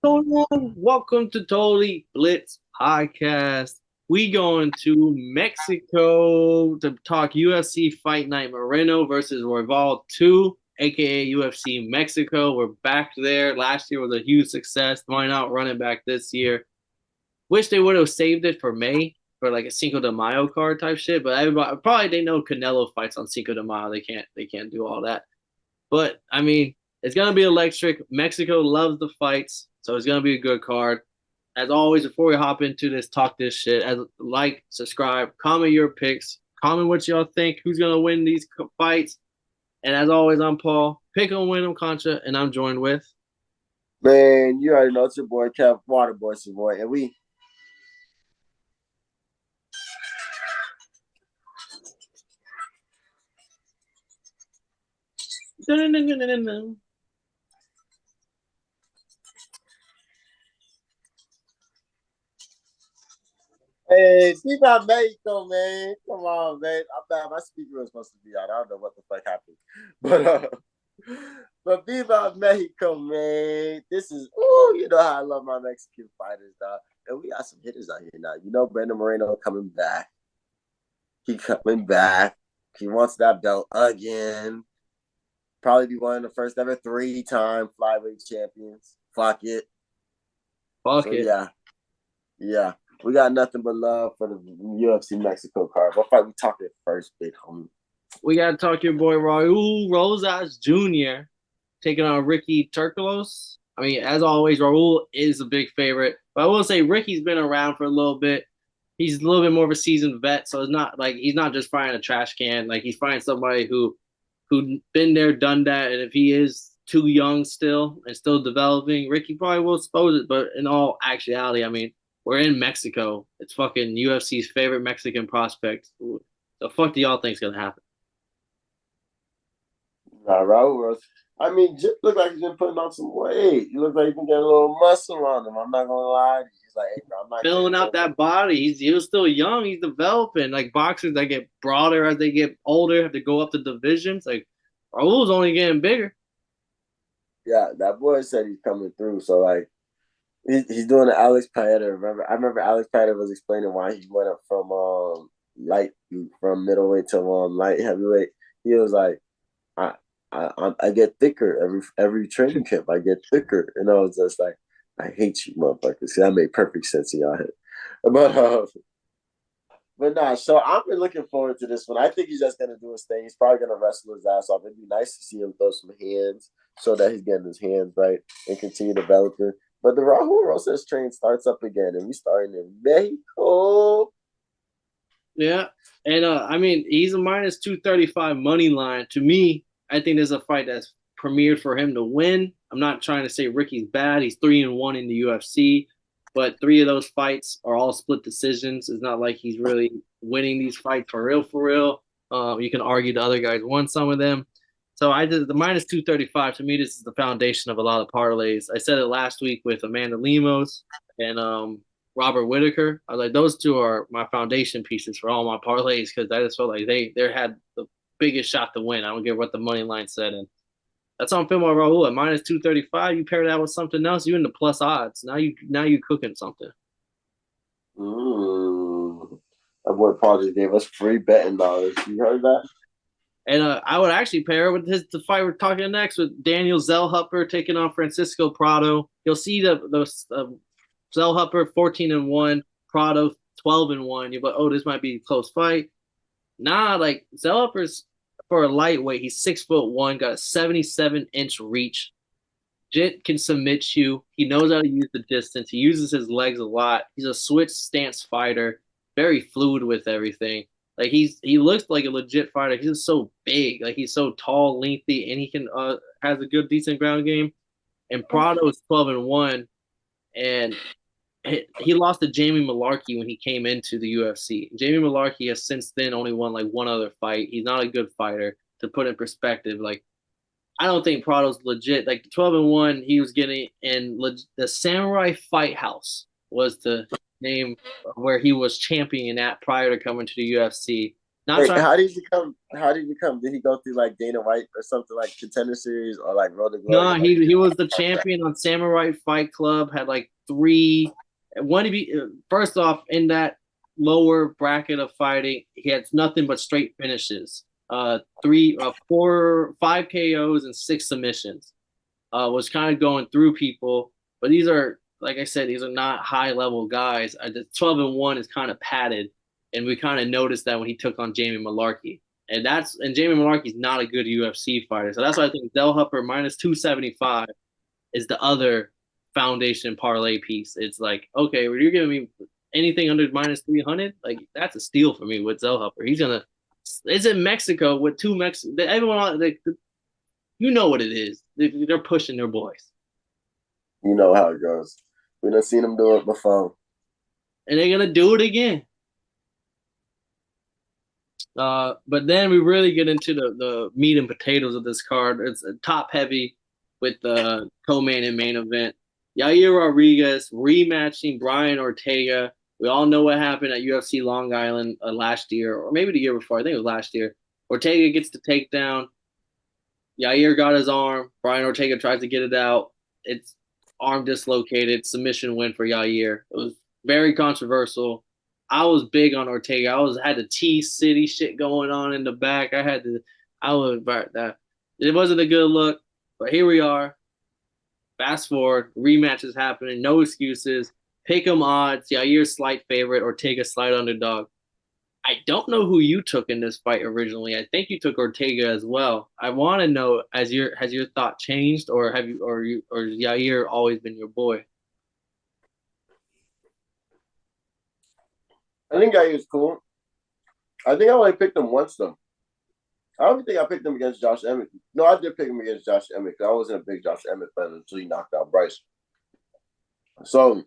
Going on? Welcome to Totally Blitz Podcast. We going to Mexico to talk UFC Fight Night Moreno versus Royval 2, aka UFC Mexico. We're back there. Last year was a huge success. Why not run it back this year? Wish they would have saved it for May for like a Cinco de Mayo card type shit, but everybody probably they know Canelo fights on Cinco de Mayo. They can't do all that. But I mean, it's gonna be electric. Mexico loves the fights, so it's gonna be a good card. As always, before we hop into this, talk this shit. As like, subscribe, comment your picks, comment what y'all think, who's gonna win these fights. And as always, I'm Paul. Pick on win them Concha, and I'm joined with. Man, you already know it's your boy Kev Waterboy, it's your boy, and we. Hey, Viva Mexico, man! Come on, man. I'm bad. My speaker was supposed to be out. I don't know what the fuck happened, but Viva Mexico, man. This is you know how I love my Mexican fighters, dog. And we got some hitters out here now. You know, Brandon Moreno coming back. He coming back. He wants that belt again. Probably be one of the first ever three-time flyweight champions. Fuck it. Fuck So it. yeah. We got nothing but love for the UFC Mexico card. What fight we talking first, big homie? We gotta talk your boy Raul Rosas Jr. taking on Ricky Turcolos. I mean, as always, Raul is a big favorite. But I will say Ricky's been around for a little bit. He's a little bit more of a seasoned vet, so it's not like he's not just fighting a trash can. Like he's fighting somebody who been there, done that. And if he is too young still and still developing, Ricky probably will expose it. But in all actuality, I mean, we're in Mexico. It's fucking UFC's favorite Mexican prospect. The fuck do y'all think's gonna happen? Nah, Raul Rose. I mean, just look like he's been putting on some weight. He looks like he's been getting a little muscle on him. I'm not gonna lie. He's like, hey, bro, I'm not getting Filling out no. that body. He was still young. He's developing. Like boxers that get broader as they get older, have to go up the divisions. Like Raul's only getting bigger. Yeah, that boy said he's coming through. So like, he's doing the Alex Paeta. I remember Alex Paeta was explaining why he went up from light from middleweight to light heavyweight. He was like, I I get thicker every training camp. I get thicker, and I was just like, I hate you, motherfuckers. That made perfect sense in your head. But but nah. So I've been looking forward to this one. I think he's just gonna do his thing. He's probably gonna wrestle his ass off. It'd be nice to see him throw some hands so that he's getting his hands right and continue developing. But the Rahul Rosas train starts up again, and we starting in Mexico. Yeah. And I mean, he's a minus 235 money line. To me, I think there's a fight that's premiered for him to win. I'm not trying to say Ricky's bad. He's 3-1 in the UFC, but three of those fights are all split decisions. It's not like he's really winning these fights for real, for real. You can argue the other guys won some of them. So I did the minus 235. To me, this is the foundation of a lot of parlays. I said it last week with Amanda Lemos and Robert Whitaker. I was like, those two are my foundation pieces for all my parlays because I just felt like they had the biggest shot to win. I don't care what the money line said, and that's on film on Raul at minus 235. You pair that with something else, you're in the plus odds. Now you cooking something. Mm. That boy Paul just gave us free betting dollars. You heard that? And I would actually pair it with the fight we're talking next with Daniel Zellhuber taking on Francisco Prado. You'll see the Zellhuber 14-1, Prado 12-1. You're like, oh, this might be a close fight. Nah, like Zellhuber's for a lightweight, he's 6'1", got a 77-inch reach. Jit can submit you. He knows how to use the distance. He uses his legs a lot. He's a switch stance fighter, very fluid with everything. Like he looks like a legit fighter. He's just so big, like he's so tall, lengthy, and he can has a good, decent ground game. And Prado is 12-1, and he lost to Jamie Malarkey when he came into the UFC. Jamie Malarkey has since then only won like one other fight. He's not a good fighter. To put in perspective, like I don't think Prado's legit. Like 12-1, he was getting in the Samurai Fight House was the name where he was champion at prior to coming to the UFC. Not Wait, trying. how did he become? How did he become? Did he go through like Dana White or something like Contender Series or like Road to Glory? No, Like, he was the champion on Samurai Fight Club. Had like three. One to be first off in that lower bracket of fighting, he had nothing but straight finishes. Three, four, five KOs and six submissions. Was kind of going through people, but these are like I said, these are not high level guys. The 12-1 is kind of padded, and we kind of noticed that when he took on Jamie Malarkey. And Jamie Malarkey's not a good UFC fighter. So that's why I think Del Hupper minus 275 is the other foundation parlay piece. It's like, okay, well, you're giving me anything under minus 300, like that's a steal for me with Del Hupper. He's gonna it's in Mexico with two Mexican everyone you know what it is. They're pushing their boys. you know how it goes. We done seen him do it before. And they're gonna do it again. But then we really get into the meat and potatoes of this card. It's top heavy with the co-main and main event. Yair Rodriguez rematching Brian Ortega. We all know what happened at UFC Long Island last year, or maybe the year before. I think it was last year. Ortega gets the takedown. Yair got his arm. Brian Ortega tries to get it out. It's arm dislocated. Submission win for Yair. It was very controversial. I was big on Ortega. Had the T City shit going on in the back. I was that. It wasn't a good look, but here we are. Fast forward, rematch is happening. No excuses. Pick 'em odds. Yair slight favorite. Ortega slight underdog. I don't know who you took in this fight originally. I think you took Ortega as well. I want to know has your thought changed, or have you or Yair always been your boy? I think Yair is cool. I think I only picked him once though. I don't think I picked him against Josh Emmett. No, I did pick him against Josh Emmett because I wasn't a big Josh Emmett fan until he knocked out Bryce. So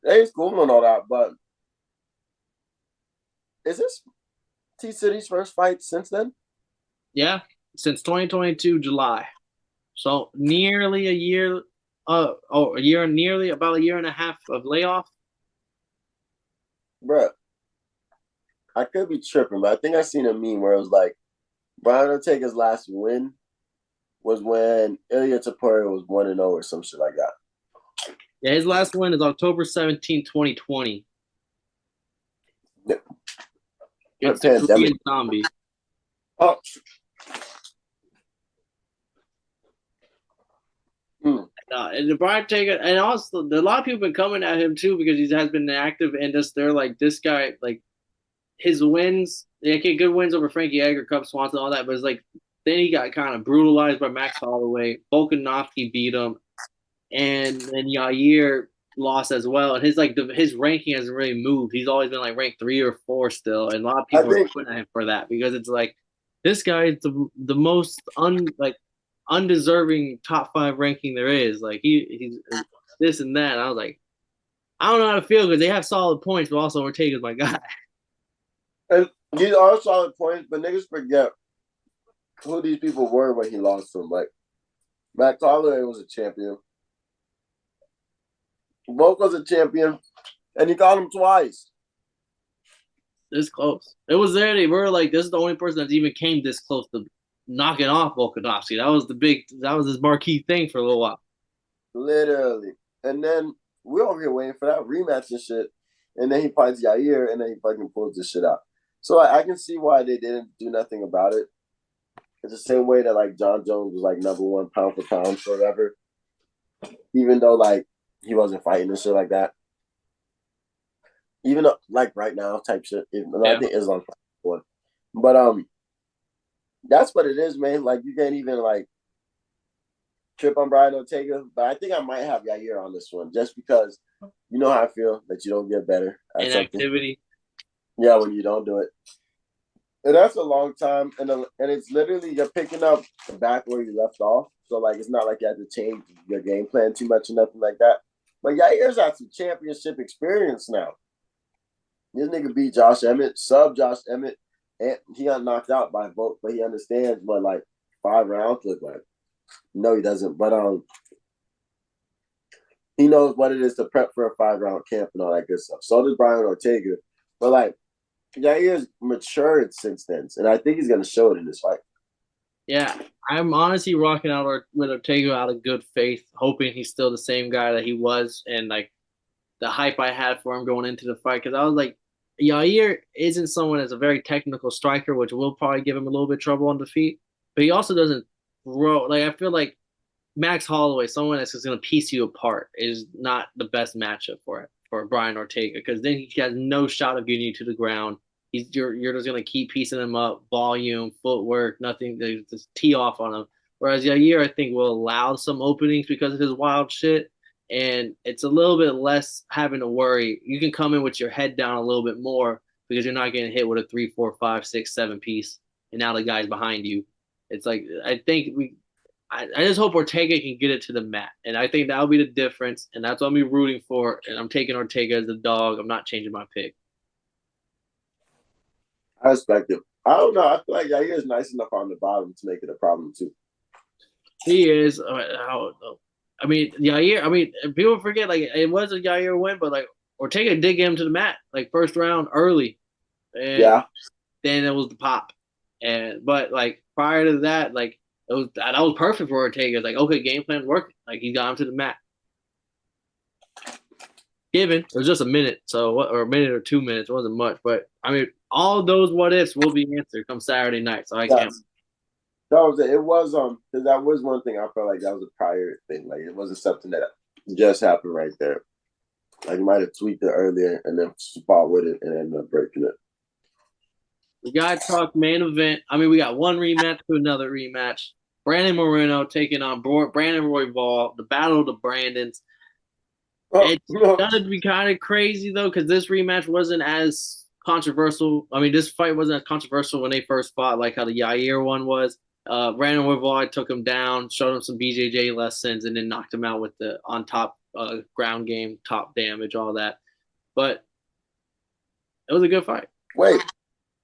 it's cool and all that, but is this T City's first fight since then? Yeah, since 2022 July. So nearly a year. A year, nearly about a year and a half of layoff. Bruh, I could be tripping, but I think I seen a meme where it was like Brian Ortega's last win was when Ilya Taporia was 1-0 or some shit like that. Yeah, his last win is October 17, 2020. Yeah. It's the Korean Zombie. Oh. And the Brian Ortega, and also a lot of people have been coming at him too because he has been active and just they're like this guy, like his wins, they get good wins over Frankie Edgar, Cub Swanson, all that, but it's like then he got kind of brutalized by Max Holloway. Volkanovski beat him, and then Yair lost as well. And his ranking hasn't really moved. He's always been like ranked 3 or 4 still, and a lot of people are putting at him for that because it's like this guy is the most undeserving top 5 ranking there is. Like he's this and that. And I was like, I don't know how to feel because they have solid points, but also Ortega's my guy. And these are solid points, but niggas forget who these people were when he lost them. Like Max Holloway was a champion. Volk was a champion, and he got him twice. This close. It was there. They were like, this is the only person that's even came this close to knocking off Volkanovski. That was his marquee thing for a little while. Literally. And then we're over here waiting for that rematch and shit. And then he fights Yair, and then he fucking pulls this shit out. So I can see why they didn't do nothing about it. It's the same way that like John Jones was like #1 pound for pound forever. Even though like he wasn't fighting and shit like that. Even though, like right now type shit. I think Islam one. But that's what it is, man. Like you can't even like trip on Brian Ortega. But I think I might have Yair on this one just because you know how I feel that you don't get better at Inactivity. Something. Yeah, when you don't do it. And that's a long time, and it's literally you're picking up back where you left off. So like it's not like you have to change your game plan too much or nothing like that. But Yair's got some championship experience now. This nigga beat Josh Emmett, sub Josh Emmett, and he got knocked out by Volk, but he understands what like 5 rounds look like. No, he doesn't, but he knows what it is to prep for a 5-round camp and all that good stuff. So does Brian Ortega, but like Yair's matured since then, and I think he's gonna show it in this fight. Yeah, I'm honestly rocking out with Ortega out of good faith, hoping he's still the same guy that he was, and like the hype I had for him going into the fight because I was like, Yair isn't someone that's a very technical striker, which will probably give him a little bit of trouble on the feet, but he also doesn't throw. Like I feel like Max Holloway, someone that's just going to piece you apart, is not the best matchup for it for Brian Ortega because then he has no shot of getting you to the ground. You're just going to keep piecing him up, volume, footwork, nothing. They just tee off on him. Whereas Yair, I think, will allow some openings because of his wild shit, and it's a little bit less having to worry. You can come in with your head down a little bit more because you're not getting hit with a 3, 4, 5, 6, 7 piece, and now the guy's behind you. It's like I think I just hope Ortega can get it to the mat, and I think that'll be the difference, and that's what I'm be rooting for. And I'm taking Ortega as the dog. I'm not changing my pick. I respect him. I don't know. I feel like Yair is nice enough on the bottom to make it a problem too. He is. I mean, Yair. I mean, people forget like it was a Yair win, but like Ortega did get him to the mat like first round early, and Yeah, then it was the pop. And but like prior to that, like that was perfect for Ortega. Like okay, game plan working. Like he got him to the mat. Given it was just a minute, so or a minute or 2 minutes, it wasn't much. But I mean, all those what ifs will be answered come Saturday night. So I yeah. can't. That was it. It was because that was one thing I felt like that was a prior thing. Like it wasn't something that just happened right there. Like you might have tweaked it earlier and then spot with it and ended up breaking it. We got to talk main event. I mean, we got one rematch to another rematch. Brandon Moreno taking on Brandon Royval, the battle of the Brandons. Oh It's no! gonna be kind of crazy though, because this rematch wasn't as controversial. I mean, this fight wasn't as controversial when they first fought, like how the Yair one was. Brandon Royval took him down, showed him some BJJ lessons, and then knocked him out with the on top ground game, top damage, all that. But it was a good fight. Wait,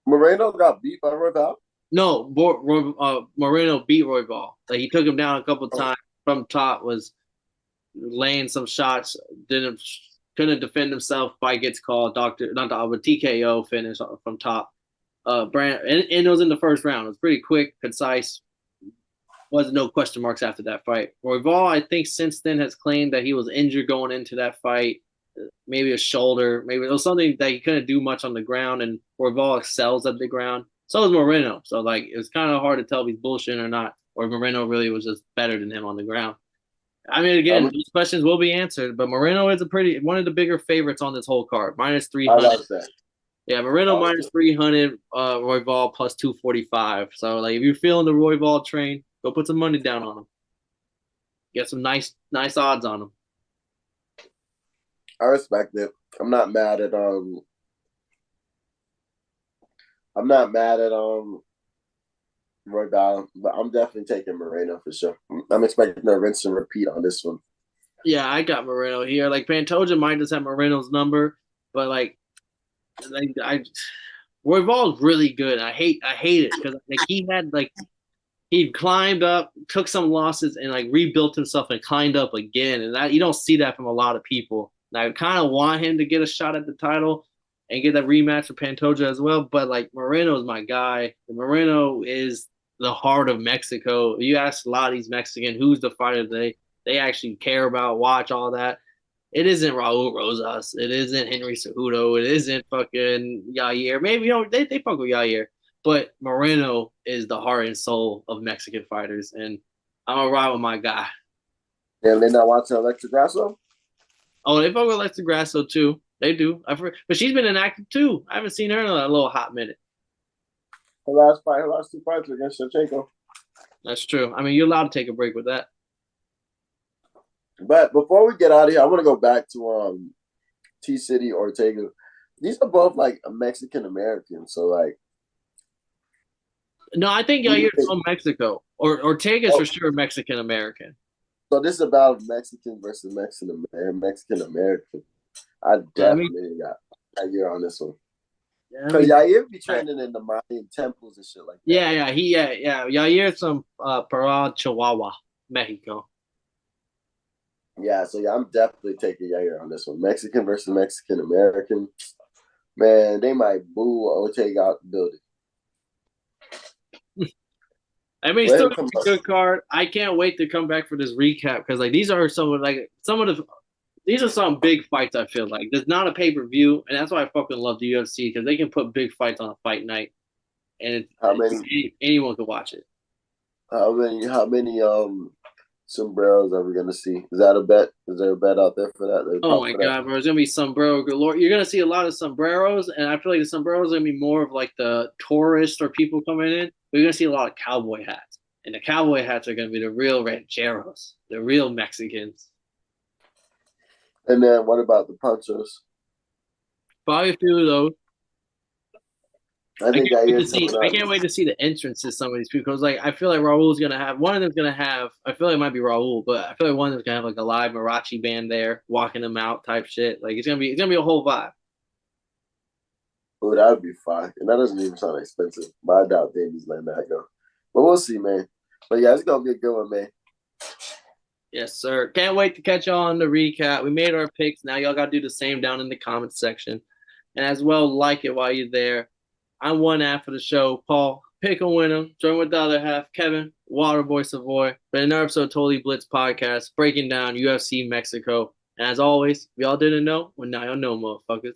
Moreno got beat by Royval? No, Moreno beat Royval. Like he took him down a couple times from top, was laying some shots, didn't couldn't defend himself. Fight gets called. Doctor, not the but TKO finish from top. Brand and it was in the first round. It was pretty quick, concise. Wasn't no question marks after that fight. Royval, I think, since then has claimed that he was injured going into that fight. Maybe a shoulder, maybe it was something that he couldn't do much on the ground, and Royval excels at the ground. So is Moreno. So like it was kind of hard to tell if he's bullshitting or not, or if Moreno really was just better than him on the ground. I mean, again, I'm, these questions will be answered, but Moreno is a pretty one of the bigger favorites on this whole card, minus I 300. was that. Yeah, Moreno minus 300, Royval plus 245. So like, if you're feeling the Royval train, go put some money down on him. Get some nice odds on him. I respect it. I'm not mad at I'm not mad at Royval, but I'm definitely taking Moreno for sure. I'm expecting a rinse and repeat on this one. Yeah, I got Moreno here. Like Pantoja might just have Moreno's number, but like I Royval's really good. I hate it because like he had like he climbed up, took some losses, and like rebuilt himself and climbed up again. And that you don't see that from a lot of people. And I kind of want him to get a shot at the title and get that rematch with Pantoja as well. But like Moreno is my guy. Moreno is the heart of Mexico. You ask a lot of these Mexican who's the fighter they actually care about, watch all that. It isn't Raul Rosas. It isn't Henry Cejudo. It isn't fucking Yair. Maybe they fuck with Yair, but Moreno is the heart and soul of Mexican fighters, and I'm gonna ride with my guy. And they're not watching Alexa Grasso? Oh, they fuck with Alexa Grasso too. They do. But she's been inactive too. I haven't seen her in a little hot minute. Her last two fights against Shevchenko. That's true. I mean, you're allowed to take a break with that. But before we get out of here, I want to go back to T City Ortega. These are both like Mexican Americans, so like. No, I think Who do you Yair's think? from Mexico. Or Ortega's Oh, for sure Mexican American. so this is about Mexican versus Mexican American. I Yeah, I mean, definitely got Yair on this one. yeah, I Cause mean, Yair be training in the Mayan temples and shit like that. yeah. Yair's from Parral, Chihuahua, Mexico. Yeah, so yeah, I'm definitely taking Yair on this one. Mexican versus Mexican American. Man, they might boo Ortega out the building. I mean, it's Let still him gonna come be a good card. I can't wait to come back for this recap because like these are some of the these are some big fights. I feel like there's not a pay per view, and that's why I fucking love the UFC because they can put big fights on a fight night, and How many? anyone can watch it. How many sombreros are we gonna see? Is that a bet? Is there a bet out there for that? There's Oh prop my for that. god, bro! It's gonna be sombrero galore. You're gonna see a lot of sombreros, and I feel like the sombreros are gonna be more of like the tourists or people coming in. We're gonna see a lot of cowboy hats, and the cowboy hats are gonna be the real rancheros, the real Mexicans. And then what about the punchers? Probably a few of those. I think Yair's coming I up. can't wait to see the entrances. Some of these people, because like I feel like Raul's gonna have one of them's gonna have. I feel like it might be Raul, but I feel like one of them's gonna have like a live mariachi band there, walking them out type shit. Like it's gonna be a whole vibe. Oh, that would be fine. And that doesn't even sound expensive. But I doubt Davey's letting that go. But we'll see, man. But yeah, it's gonna be a good one, man. Yes, sir. Can't wait to catch y'all on the recap. We made our picks. Now y'all gotta do the same down in the comments section, and as well like it while you're there. I'm one half of the show, Paul. Pick and win them. Join with the other half, Kevin, Waterboy Savoy, for another episode of Totally Blitz podcast, breaking down UFC Mexico. And as always, if y'all didn't know, well, now y'all know, motherfuckers.